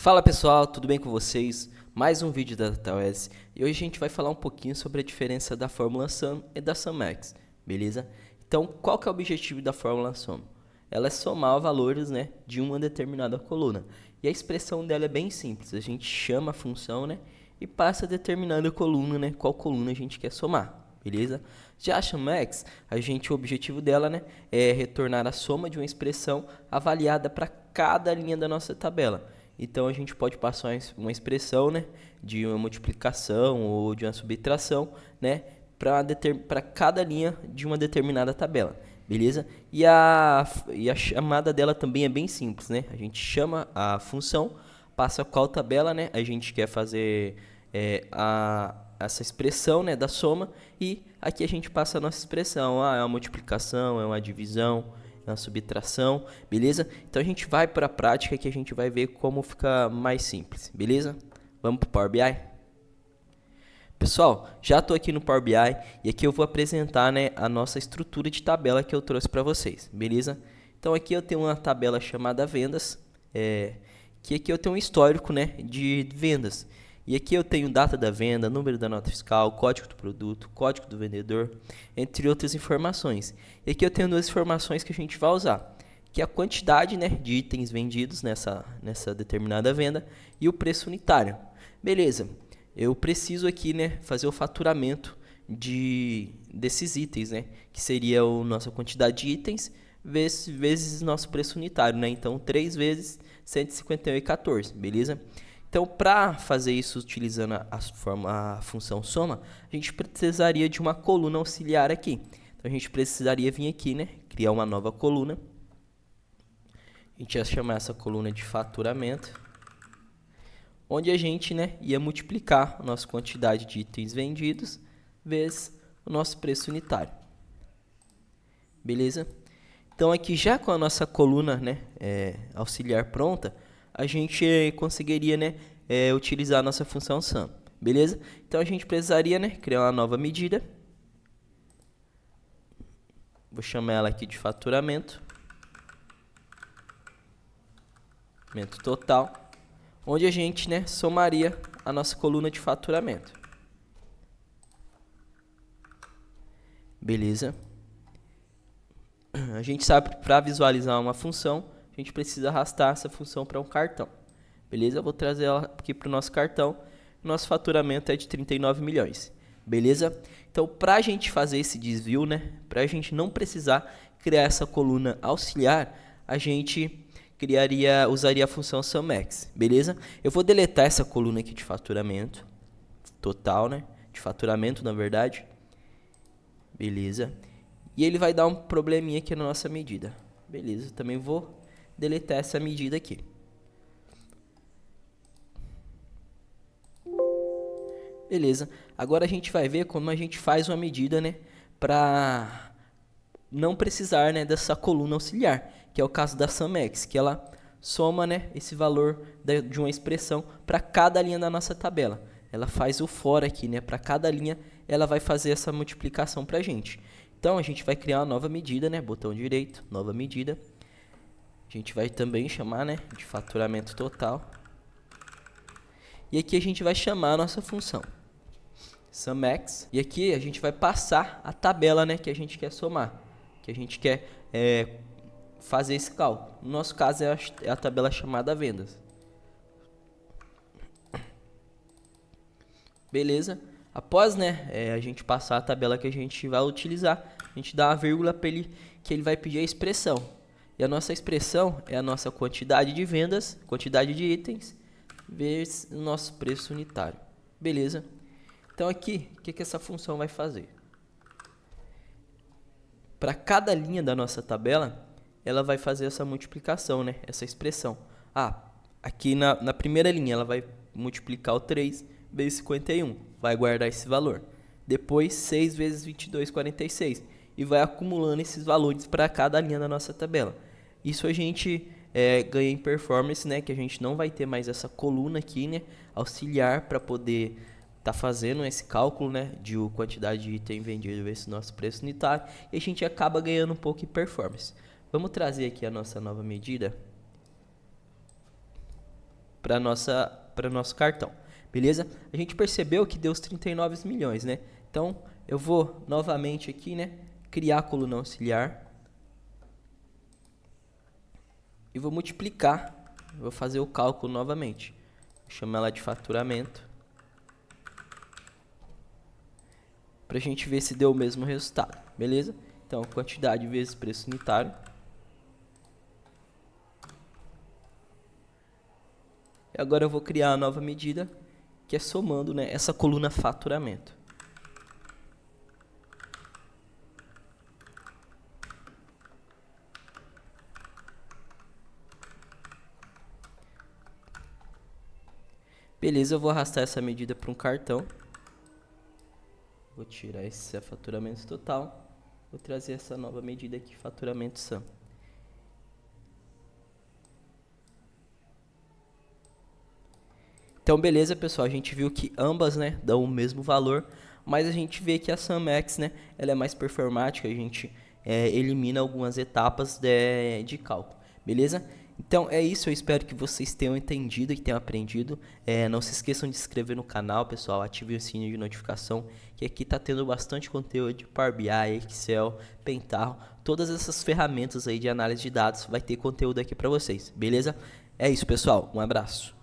Fala pessoal, tudo bem com vocês? Mais um vídeo da DataOS e hoje a gente vai falar um pouquinho sobre a diferença da fórmula Sum e da SumMax, beleza? Então, qual que é o objetivo da fórmula Sum? Ela é somar valores, né, de uma determinada coluna. E a expressão dela é bem simples, a gente chama a função, né, e passa a determinada coluna, né, qual coluna a gente quer somar. Beleza? Já a SumMax, o objetivo dela, né, é retornar a soma de uma expressão avaliada para cada linha da nossa tabela. Então a gente pode passar uma expressão, né, de uma multiplicação ou de uma subtração, né, para cada linha de uma determinada tabela, beleza? E a chamada dela também é bem simples, né? A gente chama a função, passa qual tabela, né, a gente quer fazer essa expressão, né, da soma, e aqui a gente passa a nossa expressão. É uma multiplicação, é uma divisão, é uma subtração, beleza? Então a gente vai para a prática que a gente vai ver como fica mais simples, beleza? Vamos para o Power BI? Pessoal, já estou aqui no Power BI e aqui eu vou apresentar, né, a nossa estrutura de tabela que eu trouxe para vocês, beleza? Então aqui eu tenho uma tabela chamada vendas, que aqui eu tenho um histórico, né, de vendas. E aqui eu tenho data da venda, número da nota fiscal, código do produto, código do vendedor, entre outras informações. E aqui eu tenho duas informações que a gente vai usar, que é a quantidade, né, de itens vendidos nessa determinada venda e o preço unitário. Beleza, eu preciso aqui, né, fazer o faturamento desses itens, né, que seria a nossa quantidade de itens vezes nosso preço unitário, né? Então 3 vezes 151,14, beleza? Então, para fazer isso utilizando a função soma, a gente precisaria de uma coluna auxiliar aqui. Então, a gente precisaria vir aqui, né, criar uma nova coluna. A gente ia chamar essa coluna de faturamento, onde a gente, né, ia multiplicar a nossa quantidade de itens vendidos vezes o nosso preço unitário. Beleza? Então, aqui já com a nossa coluna, né, auxiliar pronta, a gente conseguiria, né, utilizar a nossa função sum, beleza? Então a gente precisaria, né, criar uma nova medida. Vou chamar ela aqui de faturamento total, onde a gente, né, somaria a nossa coluna de faturamento. Beleza? A gente sabe que para visualizar uma função, a gente precisa arrastar essa função para um cartão. Beleza? Eu vou trazer ela aqui para o nosso cartão. Nosso faturamento é de 39 milhões. Beleza? Então, para a gente fazer esse desvio, né, para a gente não precisar criar essa coluna auxiliar, a gente usaria a função SumMax. Beleza? Eu vou deletar essa coluna aqui de faturamento total, né? De faturamento, na verdade. Beleza? E ele vai dar um probleminha aqui na nossa medida. Beleza? Também vou deletar essa medida aqui. Beleza, agora a gente vai ver como a gente faz uma medida, né, para não precisar, né, dessa coluna auxiliar, que é o caso da SumMax, que ela soma, né, esse valor de uma expressão para cada linha da nossa tabela. Ela faz o for aqui, né, para cada linha ela vai fazer essa multiplicação para a gente. Então a gente vai criar uma nova medida, né, botão direito, nova medida. A gente vai também chamar, né, de faturamento total. E aqui a gente vai chamar a nossa função SumMax. E aqui a gente vai passar a tabela, né, que a gente quer somar, que a gente quer fazer esse cálculo. No nosso caso é a tabela chamada vendas. Beleza? Após, né, a gente passar a tabela que a gente vai utilizar, a gente dá uma vírgula para ele, que ele vai pedir a expressão. E a nossa expressão é a nossa quantidade de vendas, quantidade de itens, vezes o nosso preço unitário. Beleza? Então aqui, o que essa função vai fazer? Para cada linha da nossa tabela, ela vai fazer essa multiplicação, né? Essa expressão. Aqui na primeira linha, ela vai multiplicar o 3 vezes 51. Vai guardar esse valor. Depois, 6 vezes 22, 46. E vai acumulando esses valores para cada linha da nossa tabela. Isso a gente ganha em performance, né? Que a gente não vai ter mais essa coluna aqui, né, auxiliar para poder tá fazendo esse cálculo, né, de quantidade de item vendido vezes nosso preço unitário, e a gente acaba ganhando um pouco em performance. Vamos trazer aqui a nossa nova medida. para nosso cartão, beleza? A gente percebeu que deu os 39 milhões, né? Então eu vou novamente aqui, né, criar a coluna auxiliar e vou multiplicar, vou fazer o cálculo novamente, vou chamar ela de faturamento, para a gente ver se deu o mesmo resultado, beleza? Então quantidade vezes preço unitário. E agora eu vou criar a nova medida, que é somando, né, essa coluna faturamento. Beleza, eu vou arrastar essa medida para um cartão. Vou tirar esse faturamento total. Vou trazer essa nova medida aqui, faturamento SAM. Então, beleza, pessoal. A gente viu que ambas, né, dão o mesmo valor, mas a gente vê que a SAMX, né, ela é mais performática. A gente elimina algumas etapas de cálculo, beleza? Então é isso, eu espero que vocês tenham entendido e tenham aprendido. Não se esqueçam de se inscrever no canal, pessoal, ativem o sininho de notificação, que aqui está tendo bastante conteúdo de Power BI, Excel, Pentaho, todas essas ferramentas aí de análise de dados, vai ter conteúdo aqui para vocês, beleza? É isso, pessoal, um abraço.